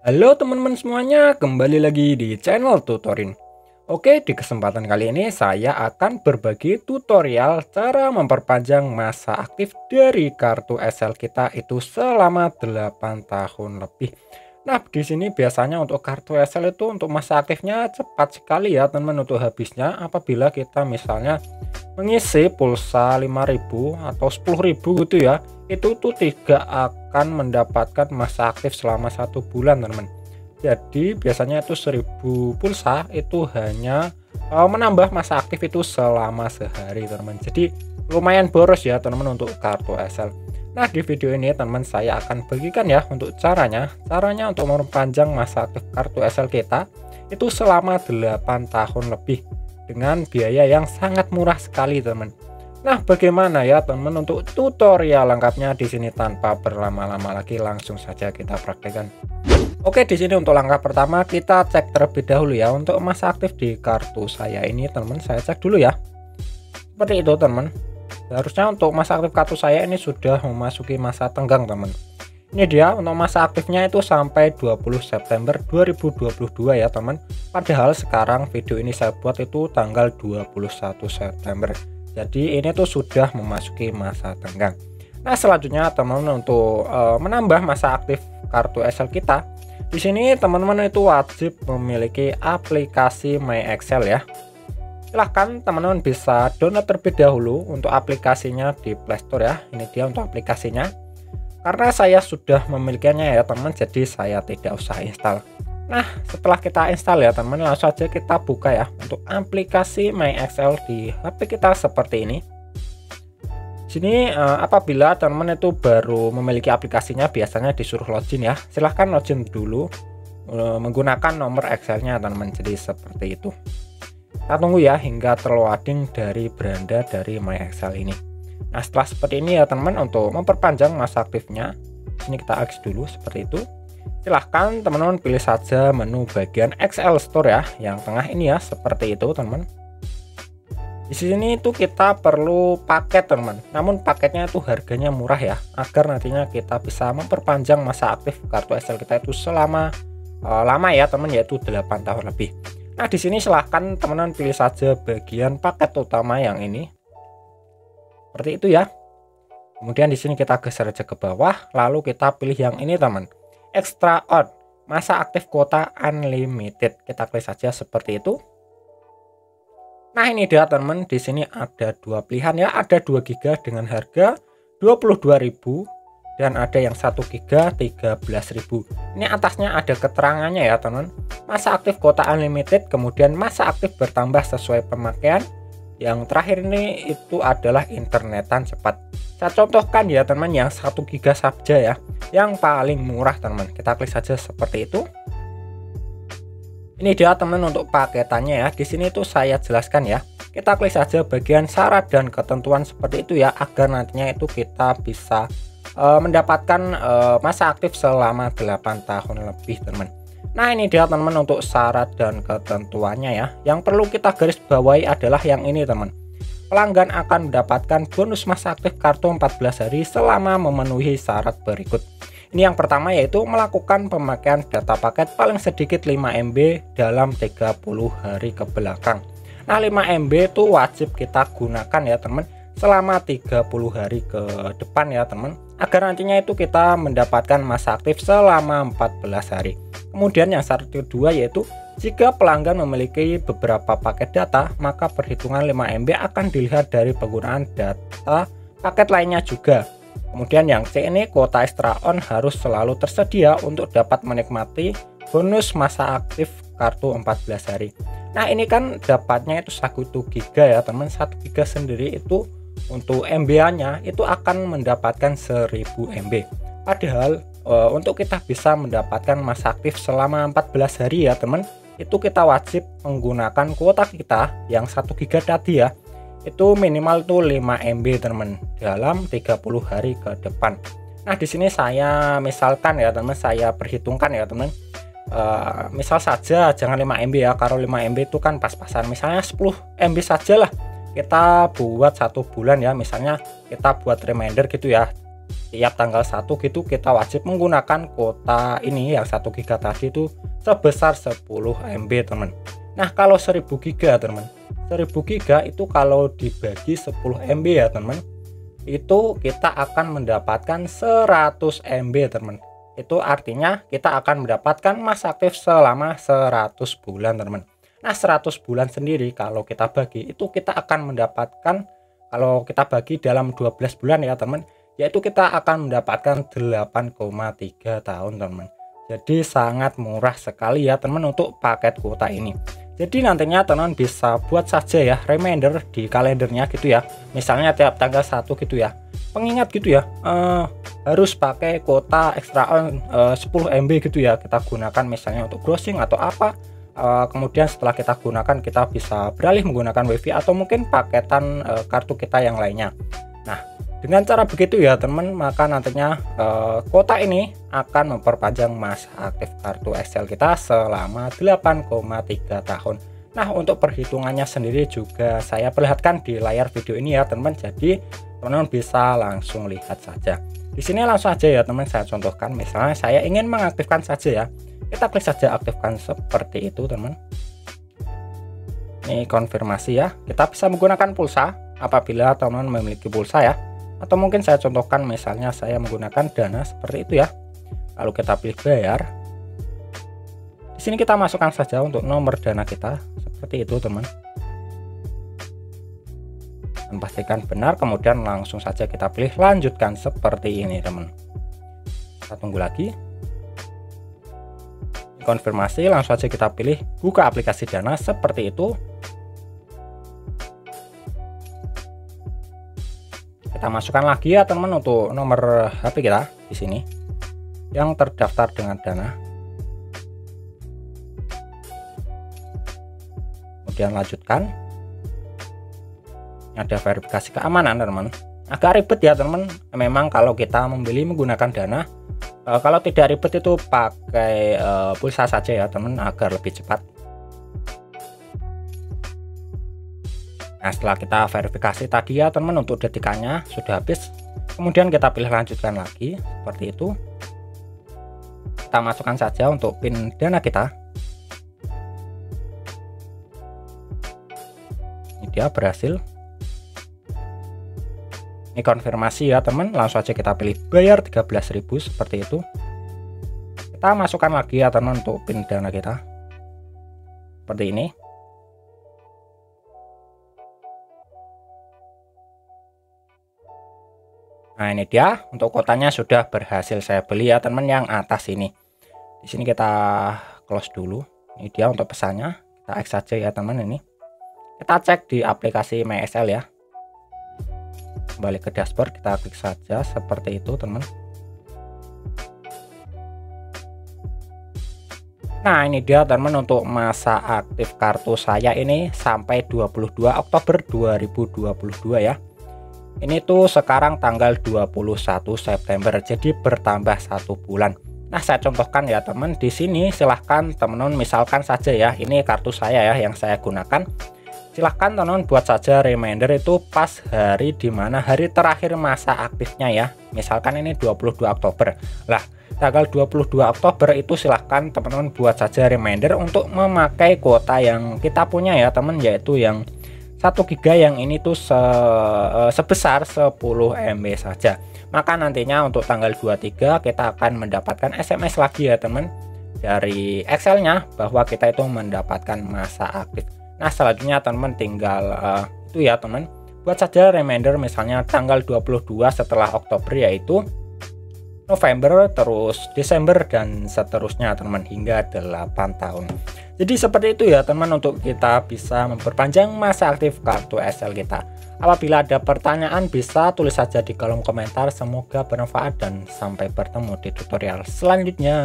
Halo teman-teman semuanya, kembali lagi di channel Tutorin. Oke, di kesempatan kali ini saya akan berbagi tutorial cara memperpanjang masa aktif dari kartu SL kita itu selama 8 tahun lebih. Nah, di sini biasanya untuk kartu SL itu untuk masa aktifnya cepat sekali ya teman-teman untuk habisnya apabila kita misalnya mengisi pulsa 5.000 atau 10.000 gitu ya. Itu tuh tidak akan mendapatkan masa aktif selama 1 bulan teman-teman. Jadi biasanya itu 1000 pulsa itu hanya menambah masa aktif itu selama sehari teman-teman. Jadi lumayan boros ya teman-teman untuk kartu SL. Nah, di video ini teman-teman saya akan bagikan ya untuk caranya untuk memperpanjang masa aktif kartu SL kita itu selama 8 tahun lebih dengan biaya yang sangat murah sekali teman. Nah, bagaimana ya teman untuk tutorial lengkapnya di sini tanpa berlama-lama lagi langsung saja kita praktekkan. Oke, di sini untuk langkah pertama kita cek terlebih dahulu ya untuk masa aktif di kartu saya ini teman. Saya cek dulu ya. Seperti itu teman. Harusnya untuk masa aktif kartu saya ini sudah memasuki masa tenggang teman. Ini dia untuk masa aktifnya itu sampai 20 September 2022 ya teman. Padahal sekarang video ini saya buat itu tanggal 21 September. Jadi ini tuh sudah memasuki masa tenggang. Nah, selanjutnya teman-teman untuk menambah masa aktif kartu SL kita, di sini teman-teman itu wajib memiliki aplikasi MyXL ya. Silahkan teman-teman bisa download terlebih dahulu untuk aplikasinya di Play Store ya. Ini dia untuk aplikasinya. Karena saya sudah memilikinya ya teman, jadi saya tidak usah install. Nah, setelah kita install ya teman, langsung saja kita buka ya untuk aplikasi MyXL di HP kita seperti ini. Sini apabila teman itu baru memiliki aplikasinya biasanya disuruh login ya. Silahkan login dulu menggunakan nomor Excel-nya teman, jadi seperti itu. Kita tunggu ya hingga terloading dari beranda dari MyXL ini. Nah, setelah seperti ini ya teman, untuk memperpanjang masa aktifnya, ini kita X dulu seperti itu. Silahkan teman-teman pilih saja menu bagian XL Store ya, yang tengah ini ya, seperti itu teman. Di sini itu kita perlu paket teman, namun paketnya itu harganya murah ya, agar nantinya kita bisa memperpanjang masa aktif kartu SL kita itu selama lama ya teman, yaitu 8 tahun lebih. Nah, di sini silahkan teman-teman pilih saja bagian paket utama yang ini, seperti itu ya. Kemudian di sini kita geser aja ke bawah, lalu kita pilih yang ini teman. Extra on, masa aktif kuota unlimited. Kita klik saja seperti itu. Nah, ini dia teman, di sini ada dua pilihan ya, ada 2 GB dengan harga 22.000 dan ada yang 1 GB 13.000. Ini atasnya ada keterangannya ya teman. Masa aktif kuota unlimited, kemudian masa aktif bertambah sesuai pemakaian. Yang terakhir ini itu adalah internetan cepat. Saya contohkan ya teman, yang 1 GB saja ya, yang paling murah teman. Kita klik saja seperti itu. Ini dia teman untuk paketannya ya. Di sini tuh saya jelaskan ya. Kita klik saja bagian syarat dan ketentuan seperti itu ya, agar nantinya itu kita bisa mendapatkan masa aktif selama 8 tahun lebih teman. Nah, ini dia teman untuk syarat dan ketentuannya ya. Yang perlu kita garis bawahi adalah yang ini teman. Pelanggan akan mendapatkan bonus masa aktif kartu 14 hari selama memenuhi syarat berikut. Ini yang pertama yaitu melakukan pemakaian data paket paling sedikit 5 MB dalam 30 hari ke belakang. Nah, 5 MB itu wajib kita gunakan ya teman selama 30 hari ke depan ya teman, agar nantinya itu kita mendapatkan masa aktif selama 14 hari. Kemudian yang syarat kedua yaitu jika pelanggan memiliki beberapa paket data, maka perhitungan 5 MB akan dilihat dari penggunaan data paket lainnya juga. Kemudian yang C ini, kuota extra on harus selalu tersedia untuk dapat menikmati bonus masa aktif kartu 14 hari. Nah, ini kan dapatnya itu 1 GB ya teman, 1 GB sendiri itu untuk MB-nya itu akan mendapatkan 1000 MB. Padahal untuk kita bisa mendapatkan masa aktif selama 14 hari ya teman, itu kita wajib menggunakan kuota kita yang 1 GB tadi ya. Itu minimal tuh 5 MB teman dalam 30 hari ke depan. Nah, di sini saya misalkan ya teman, saya perhitungkan ya teman. Misal saja jangan 5 MB ya, kalau 5 MB itu kan pas-pasan, misalnya 10 MB saja lah kita buat 1 bulan ya, misalnya kita buat reminder gitu ya. tiap tanggal 1 gitu kita wajib menggunakan kuota ini yang 1 giga tadi itu sebesar 10 MB teman. Nah kalau 1000 giga teman, 1000 giga itu kalau dibagi 10 MB ya teman, itu kita akan mendapatkan 100 MB teman. Itu artinya kita akan mendapatkan masa aktif selama 100 bulan teman. Nah 100 bulan sendiri kalau kita bagi itu kita akan mendapatkan, kalau kita bagi dalam 12 bulan ya teman, yaitu kita akan mendapatkan 8,3 tahun teman. Jadi sangat murah sekali ya teman untuk paket kuota ini. Jadi nantinya teman bisa buat saja ya reminder di kalendernya gitu ya, misalnya tiap tanggal 1 gitu ya, pengingat gitu ya, harus pakai kuota ekstra on 10 MB gitu ya, kita gunakan misalnya untuk browsing atau apa. Kemudian setelah kita gunakan kita bisa beralih menggunakan WiFi atau mungkin paketan kartu kita yang lainnya. Nah dengan cara begitu ya teman, maka nantinya kuota ini akan memperpanjang masa aktif kartu XL kita selama 8,3 tahun. Nah untuk perhitungannya sendiri juga saya perlihatkan di layar video ini ya teman, jadi teman-teman bisa langsung lihat saja. Di sini langsung aja ya teman saya contohkan, misalnya saya ingin mengaktifkan saja ya, kita klik saja aktifkan seperti itu teman. Ini konfirmasi ya, kita bisa menggunakan pulsa apabila teman memiliki pulsa ya, atau mungkin saya contohkan misalnya saya menggunakan Dana seperti itu ya. Lalu kita pilih bayar. Di sini kita masukkan saja untuk nomor Dana kita seperti itu teman. Dan pastikan benar, kemudian langsung saja kita pilih lanjutkan seperti ini teman. Kita tunggu lagi. Konfirmasi, langsung saja kita pilih buka aplikasi Dana seperti itu. Kita masukkan lagi ya teman untuk nomor HP kita di sini yang terdaftar dengan Dana. Kemudian lanjutkan. Ada verifikasi keamanan teman. Agak ribet ya teman. Memang kalau kita membeli menggunakan Dana, kalau tidak ribet itu pakai pulsa saja ya teman agar lebih cepat. Nah setelah kita verifikasi tadi ya teman untuk detikannya sudah habis, kemudian kita pilih lanjutkan lagi seperti itu. Kita masukkan saja untuk PIN Dana kita. Ini dia berhasil. Ini konfirmasi ya teman, langsung aja kita pilih bayar 13.000 seperti itu. Kita masukkan lagi ya teman untuk PIN Dana kita seperti ini. Nah ini dia untuk kuotanya sudah berhasil saya beli ya teman yang atas ini. Di sini kita close dulu. Ini dia untuk pesannya. Kita X saja ya teman ini. Kita cek di aplikasi MyXL ya. Kembali ke dashboard, kita klik saja seperti itu teman. Nah ini dia teman untuk masa aktif kartu saya ini sampai 22 Oktober 2022 ya. Ini tuh sekarang tanggal 21 September, jadi bertambah 1 bulan. Nah saya contohkan ya teman, di sini silahkan teman-teman misalkan saja ya, ini kartu saya ya yang saya gunakan. Silahkan teman-teman buat saja reminder itu pas hari dimana hari terakhir masa aktifnya ya. Misalkan ini 22 Oktober. Lah tanggal 22 Oktober itu silahkan teman-teman buat saja reminder untuk memakai kuota yang kita punya ya teman, yaitu yang 1 giga yang ini tuh sebesar 10 MB saja. Maka nantinya untuk tanggal 23 kita akan mendapatkan SMS lagi ya teman dari Excel-nya bahwa kita itu mendapatkan masa aktif. Nah selanjutnya teman tinggal itu ya teman, buat saja reminder misalnya tanggal 22 setelah Oktober yaitu November, terus Desember dan seterusnya teman hingga 8 tahun. Jadi seperti itu ya teman untuk kita bisa memperpanjang masa aktif kartu XL kita. Apabila ada pertanyaan bisa tulis saja di kolom komentar. Semoga bermanfaat dan sampai bertemu di tutorial selanjutnya.